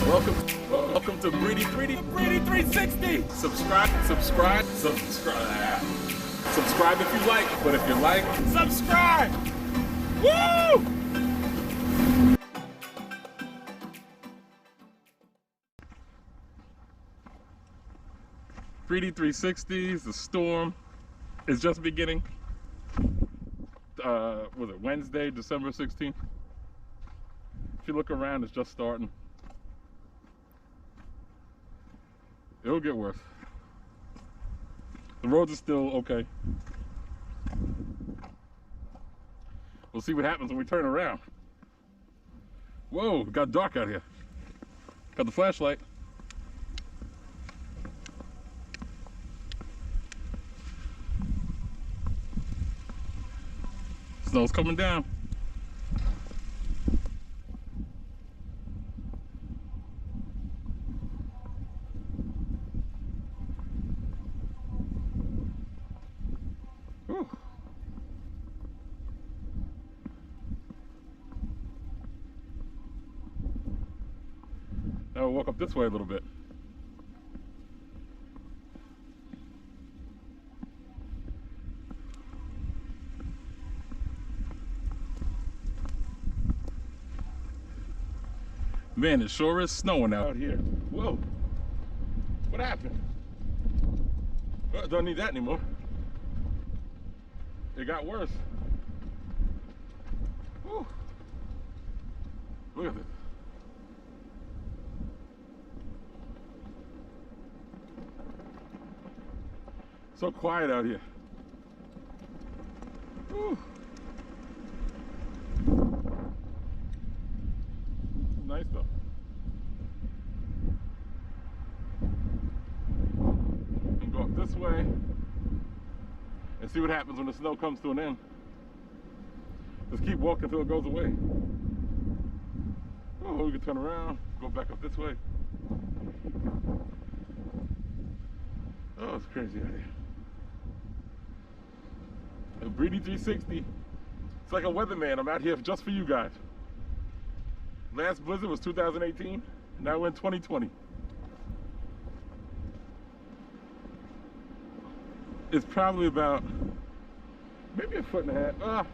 Welcome to Breedy 360. Subscribe if you like, but if you like, subscribe. Woo! Breedy 360s, the storm is just beginning. Was it Wednesday, December 16th? If you look around, it's just starting. It'll get worse. The roads are still okay. We'll see what happens when we turn around. Whoa, it got dark out here. Got the flashlight. Snow's coming down. Whew. Now we'll walk up this way a little bit. Man, it sure is snowing out here. Whoa. What happened? Oh, don't need that anymore. It got worse. Whew. Look at this. So quiet out here. Whew. Nice though. And go up this way and see what happens when the snow comes to an end. Just keep walking until it goes away. Oh, we can turn around, go back up this way. Oh, it's crazy out here. A Breedy 360. It's like a weatherman. I'm out here just for you guys. Last blizzard was 2018, now we're in 2020. It's probably about maybe a foot and a half,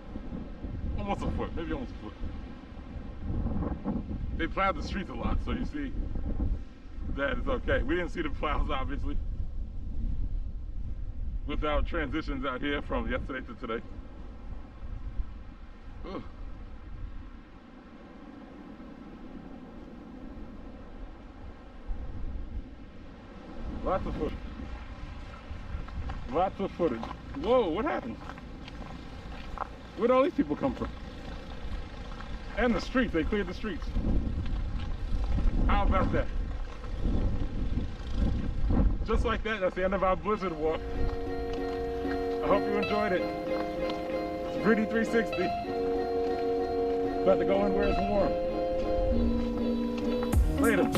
almost a foot, maybe almost a foot. They plowed the streets a lot, so you see that it's okay. We didn't see the plows, obviously, without transitions out here from yesterday to today. Ugh. Lots of footage. Lots of footage. Whoa, what happened? Where'd all these people come from? And the streets, they cleared the streets. How about that? Just like that, that's the end of our blizzard walk. I hope you enjoyed it. It's Breedy 360. About to go in where it's warm. Later.